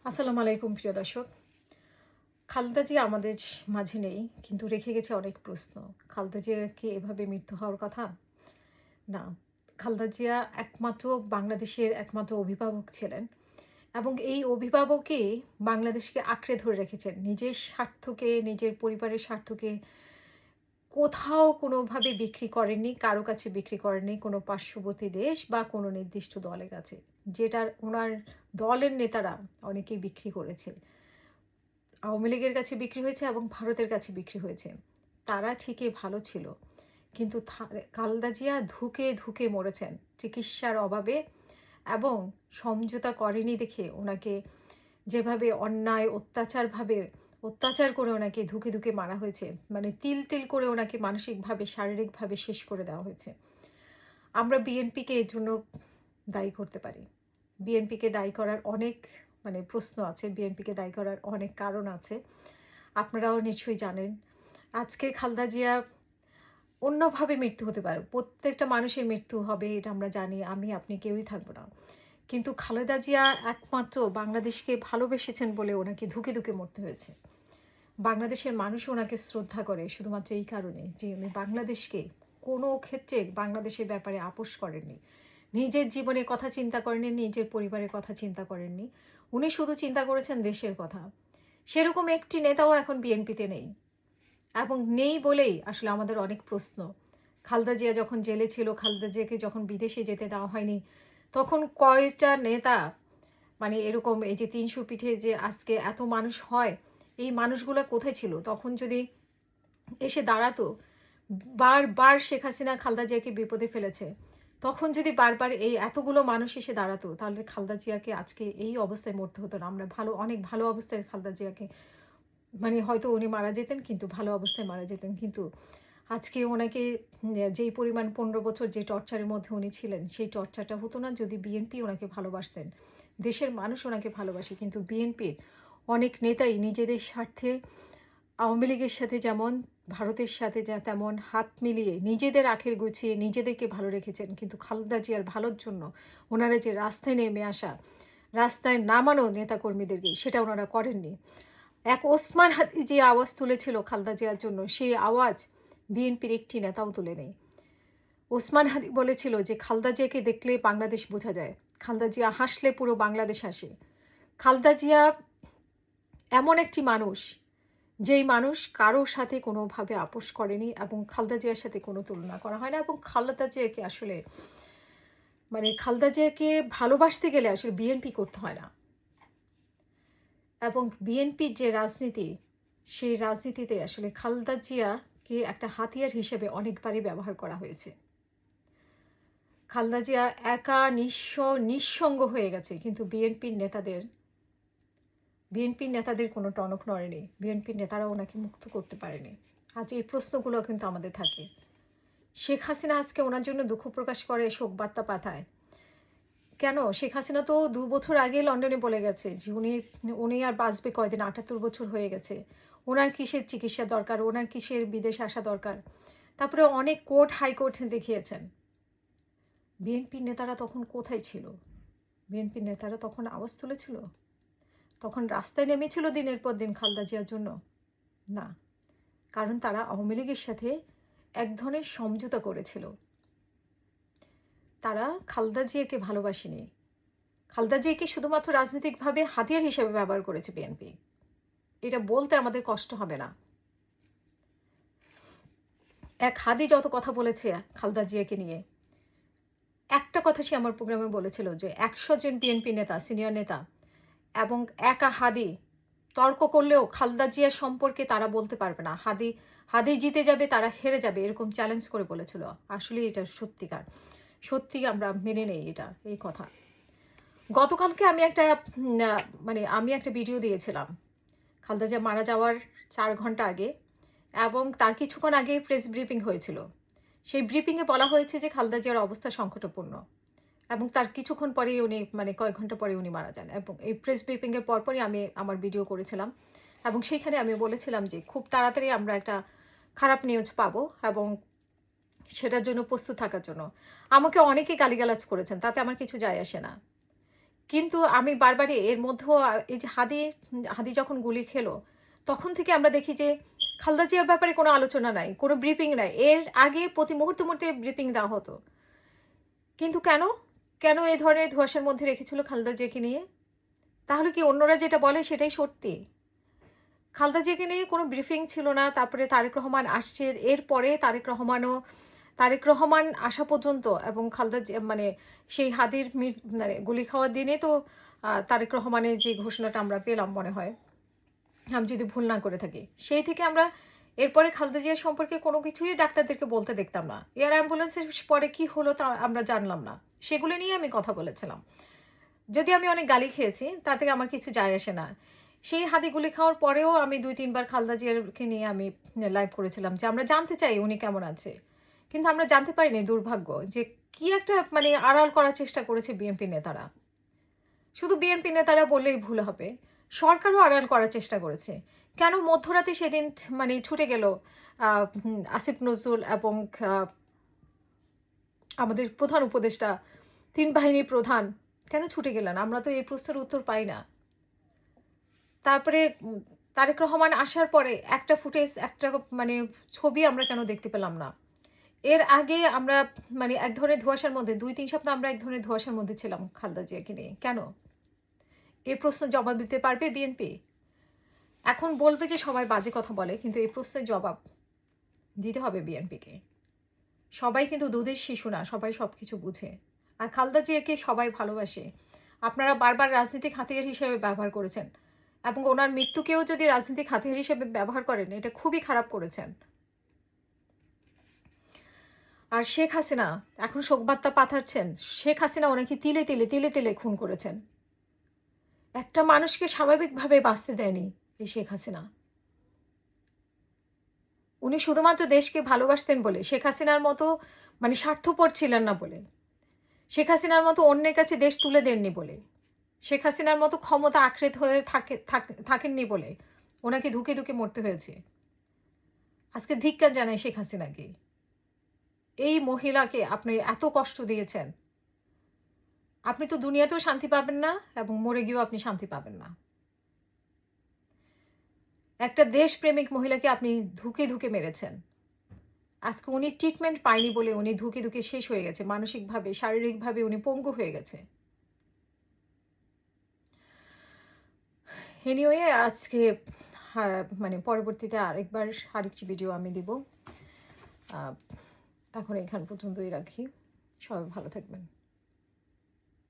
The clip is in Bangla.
আসসালামু আলাইকুম প্রিয় দর্শক। খালেদা জিয়া আমাদের মাঝে নেই, কিন্তু রেখে গেছে অনেক প্রশ্ন। খালেদা জিয়া কি এভাবে মৃত্যু হওয়ার কথা? না। খালেদা জিয়া একমাত্র বাংলাদেশের একমাত্র অভিভাবক ছিলেন এবং এই অভিভাবকই বাংলাদেশকে আঁকড়ে ধরে রেখেছেন। নিজের স্বার্থকে, নিজের পরিবারের স্বার্থকে কোথাও কোনোভাবে বিক্রি করেননি, কারো কাছে বিক্রি করেননি, কোনো পার্শ্ববর্তী দেশ বা কোনো নির্দিষ্ট দলের কাছে। যেটার উনার দলের নেতারা অনেকেই বিক্রি করেছে। আওয়ামী লীগের কাছে বিক্রি হয়েছে এবং ভারতের কাছে বিক্রি হয়েছে। তারা ঠিকই ভালো ছিল। কিন্তু খালেদা জিয়া ধুঁকে ধুঁকে মরেছেন চিকিৎসার অভাবে এবং সমঝোতা করেনি দেখে ওনাকে যেভাবে অন্যায় অত্যাচার করে ওনাকে ধুঁকে ধুঁকে মারা হয়েছে। মানে তিল তিল করে ওনাকে মানসিকভাবে শারীরিকভাবে শেষ করে দেওয়া হয়েছে। আমরা বিএনপিকে এর জন্য দায়ী করতে পারি। বিএনপিকে দায়ী করার অনেক প্রশ্ন আছে। বিএনপিকে দায়ী করার অনেক কারণ আছে। আপনারাও নিশ্চয়ই জানেন। আজকে খালেদা জিয়া অন্যভাবে মৃত্যু হতে পারে। প্রত্যেকটা মানুষের মৃত্যু হবে এটা আমরা জানি। আমি আপনি কেউই থাকবো না। কিন্তু খালেদা জিয়া একমাত্র বাংলাদেশকে ভালোবেসেছেন বলে ওনাকে ধুঁকে ধুঁকে মরতে হয়েছে। বাংলাদেশের মানুষ ওনাকে শ্রদ্ধা করে শুধুমাত্র এই কারণে যে উনি বাংলাদেশকে কোনো ক্ষেত্রে বাংলাদেশের ব্যাপারে আপোস করেননি। নিজের জীবনের কথা চিন্তা করেননি, নিজের পরিবারের কথা চিন্তা করেননি। উনি শুধু চিন্তা করেছেন দেশের কথা। সেরকম একটি নেতাও এখন বিএনপিতে নেই এবং নেই বলেই আসলে আমাদের অনেক প্রশ্ন। খালেদা জিয়া যখন জেলে ছিল, খালেদা জিয়াকে যখন বিদেশে যেতে দেওয়া হয়নি, তখন কয়টা নেতা এরকম এই যে ৩০০ পিঠে যে আজকে এত মানুষ হয়, এই মানুষগুলো কোথায় ছিল? তখন যদি এসে দাঁড়াতো, বারবার শেখ হাসিনা খালেদা জিয়াকে বিপদে ফেলেছে। তখন যদি বারবার এই এতগুলো মানুষ এসে দাঁড়াতো, তাহলে খালেদা জিয়াকে আজকে এই অবস্থায় মরতে হতো না। আমরা অনেক ভালো অবস্থায় খালেদা জিয়াকে হয়তো উনি মারা যেতেন, কিন্তু ভালো অবস্থায় মারা যেতেন। কিন্তু আজকে ওনাকে যেই পরিমাণ ১৫ বছর যে টর্চারের মধ্যে উনি ছিলেন, সেই টর্চারটা হতো না যদি বিএনপি ওনাকে ভালোবাসতেন। দেশের মানুষ ওনাকে ভালোবাসে, কিন্তু বিএনপির অনেক নেতাই নিজেদের স্বার্থে আওয়ামী লীগের সাথে যেমন, ভারতের সাথে তেমন হাত মিলিয়ে নিজেদের আখের গুছিয়ে নিজেদেরকে ভালো রেখেছেন। কিন্তু খালেদা জিয়ার ভালোর জন্য ওনারা যে রাস্তায় নেমে আসা, রাস্তায় নামানো নেতাকর্মীদেরকে, সেটা ওনারা করেননি। এক ওসমান হাদি যে আওয়াজ তুলেছিল খালেদা জিয়ার জন্য, সেই আওয়াজ বিএনপির একটি নেতাও তুলে নেই। ওসমান হাদি বলেছিল যে খালেদা জিয়াকে দেখলে বাংলাদেশ বোঝা যায়, খালেদা জিয়া হাসলে পুরো বাংলাদেশ হাসে। খালেদা জিয়া এমন একটি মানুষ, যেই মানুষ কারোর সাথে কোনোভাবে আপোস করেনি এবং খালেদা জিয়ার সাথে কোনো তুলনা করা হয় না। এবং খালেদা জিয়াকে আসলে খালেদা জিয়াকে ভালোবাসতে গেলে আসলে বিএনপি করতে হয় না। এবং বিএনপির যে রাজনীতি, সেই রাজনীতিতে আসলে খালেদা জিয়াকে একটা হাতিয়ার হিসেবে অনেকবারই ব্যবহার করা হয়েছে। খালেদা জিয়া একা নিঃসঙ্গ হয়ে গেছে, কিন্তু বিএনপির নেতাদের কোনো টনক নড়েনি। বিএনপির নেতারা ওনাকে মুক্ত করতে পারেনি। আজ এই প্রশ্নগুলো কিন্তু আমাদের থাকে। শেখ হাসিনা আজকে ওনার জন্য দুঃখ প্রকাশ করে, শোক বার্তা পাঠায়। কেন? শেখ হাসিনা তো ২ বছর আগে লন্ডনে বলে গেছে যে উনি আর বাঁচবে কয়দিন, ৭৮ বছর হয়ে গেছে। ওনার কিসের চিকিৎসা দরকার, ওনার কিসের বিদেশে আসা দরকার। তারপরে অনেক কোর্ট, হাইকোর্ট দেখিয়েছেন। বিএনপির নেতারা তখন কোথায় ছিল? বিএনপির নেতারা তখন আওয়াজ তুলেছিল? তখন রাস্তায় নেমেছিল দিনের পর দিন খালেদা জিয়ার জন্য? না। কারণ তারা আওয়ামী লীগের সাথে এক ধরনের সমঝোতা করেছিল। তারা খালেদা জিয়াকে ভালোবাসেনি। খালেদা জিয়াকে শুধুমাত্র রাজনৈতিকভাবে হাতিয়ার হিসেবে ব্যবহার করেছে বিএনপি। এটা বলতে আমাদের কষ্ট হবে না। এক হাদি যত কথা বলেছে খালেদা জিয়াকে নিয়ে, একটা কথা সে আমার প্রোগ্রামে বলেছিল যে ১০০ জন বিএনপি নেতা, সিনিয়র নেতা এবং একা হাদি তর্ক করলেও খালেদা জিয়া সম্পর্কে তারা বলতে পারবে না। হাদি জিতে যাবে, তারা হেরে যাবে, এরকম চ্যালেঞ্জ করে বলেছিল। আসলে এটা সত্যিকার। সত্যি আমরা মেনে নেই এই কথা। গতকালকে আমি একটা ভিডিও দিয়েছিলাম খালেদা জিয়া মারা যাওয়ার ৪ ঘন্টা আগে, এবং তার কিছুক্ষণ আগে প্রেস ব্রিফিং হয়েছিল। সেই ব্রিফিংয়ে বলা হয়েছে যে খালেদা জিয়ার অবস্থা সংকটাপন্ন এবং তার কিছুক্ষণ পরেই উনি কয়েক ঘন্টা পরে উনি মারা যান। এবং এই প্রেস ব্রিফিংয়ের পরপরই আমি আমার ভিডিও করেছিলাম এবং সেইখানে আমি বলেছিলাম যে খুব তাড়াতাড়ি আমরা একটা খারাপ নিউজ পাবো এবং সেটার জন্য প্রস্তুত থাকার জন্য। আমাকে অনেকে গালিগালাজ করেছেন, তাতে আমার কিছু যায় আসে না। কিন্তু আমি বারবারই এর মধ্যেও এই যে হাদি যখন গুলি খেলো, তখন থেকে আমরা দেখি যে খালেদা জিয়ার ব্যাপারে কোনো আলোচনা নাই, কোনো ব্রিফিং নাই। এর আগে প্রতি মুহূর্তে ব্রিফিং দেওয়া হতো। কিন্তু কেন? কেন এই ধরনের ধোঁয়াশার মধ্যে রেখেছিল খালেদা জিয়াকে নিয়ে? তাহলে কি অন্যরা যেটা বলে সেটাই সত্যি? খালেদা জিয়াকে নিয়ে কোনো ব্রিফিং ছিল না। তারপরে তারেক রহমান আসছে। এরপরে তারেক রহমান আসা পর্যন্ত এবং খালেদা জিয়া মানে সেই হাদির মানে গুলি খাওয়ার দিনে তো তারেক রহমানের যে ঘোষণাটা আমরা পেলাম মনে হয়। আমি যদি ভুল না করে থাকি। সেই থেকে আমরা এরপরে খালেদা জিয়া সম্পর্কে কোনো কিছুই ডাক্তারদেরকে বলতে দেখতাম না। এয়ার অ্যাম্বুলেন্সের পরে কি হলো তা আমরা জানলাম না। সেগুলো নিয়ে আমি কথা বলেছিলাম। যদি আমি অনেক গালি খেয়েছি, তাতে আমার কিছু যায় আসে না। সেই হাদি গুলি খাওয়ার পরেও আমি ২-৩ বার খালেদা জিয়ারকে নিয়ে আমি লাইভ করেছিলাম যে, আমরা জানতে চাই উনি কেমন আছে। কিন্তু আমরা জানতে পারিনি দুর্ভাগ্য যে কি একটা মানে আড়াল করার চেষ্টা করেছে বিএনপি নেতারা। শুধু বিএনপি নেতারা বললেই ভুল হবে। সরকারও আড়াল করার চেষ্টা করেছে। কেন মধ্যরাতে সেদিন মানে ছুটে গেল আসিফ নজরুল এবং আ আমাদের প্রধান উপদেষ্টা, ৩ বাহিনীর প্রধান কেন ছুটে গেলেন? আমরা তো এই প্রশ্নের উত্তর পাই না। তারপরে তারেক রহমান আসার পরে একটা ফুটেজ, একটা মানে ছবি আমরা কেন দেখতে পেলাম না? এর আগে আমরা মানে এক ধরনের ধোঁয়াশার মধ্যে ২-৩ সপ্তাহ আমরা এক ধরনের ধোঁয়াশার মধ্যে ছিলাম খালেদা জিয়াকে নিয়ে। কেন? এই প্রশ্নের জবাব দিতে পারবে বিএনপি? এখন বলবে যে সবাই বাজে কথা বলে, কিন্তু এই প্রশ্নের জবাব দিতে হবে বিএনপিকে। সবাই কিন্তু দুধের শিশু না, সবাই সবকিছু বুঝে। আর খালেদা জিয়াকে সবাই ভালোবাসে। আপনারা বারবার রাজনৈতিক হাতিয়ার হিসেবে ব্যবহার করেছেন এবং ওনার মৃত্যুকেও যদি রাজনৈতিক হাতিয়ার হিসেবে ব্যবহার করেন, এটা খুবই খারাপ করেছেন। আর শেখ হাসিনা এখন শোকবার্তা পাঠাচ্ছেন। শেখ হাসিনা ওনাকে তিলে তিলে খুন করেছেন। একটা মানুষকে স্বাভাবিকভাবে বাঁচতে দেয়নি এই শেখ হাসিনা। উনি শুধুমাত্র দেশকে ভালোবাসতেন বলে, শেখ হাসিনার মতো মানে স্বার্থপর ছিলেন না বলে, শেখ হাসিনার মতো অন্যের কাছে দেশ তুলে দেননি বলে, শেখ হাসিনার মতো ক্ষমতা আঁকড়ে হয়ে থাকেননি বলে ওনাকে ধুকে মরতে হয়েছে। আজকে ধিক্কার জানাই শেখ হাসিনাকে। এই মহিলাকে আপনি এত কষ্ট দিয়েছেন। আপনি তো দুনিয়াতেও শান্তি পাবেন না এবং মরে গিয়েও আপনি শান্তি পাবেন না। একটা দেশপ্রেমিক মহিলাকে আপনি ধুকে মেরেছেন। আজকে উনি ট্রিটমেন্ট পায়নি বলে উনি ধুকে শেষ হয়ে গেছে। মানসিকভাবে, শারীরিকভাবে উনি পঙ্গু হয়ে গেছে। এনিওয়ে আজকে মানে পরবর্তীতে আরেকটি ভিডিও আমি দিব। এখন এখান পর্যন্তই রাখি। সবাই ভালো থাকবেন।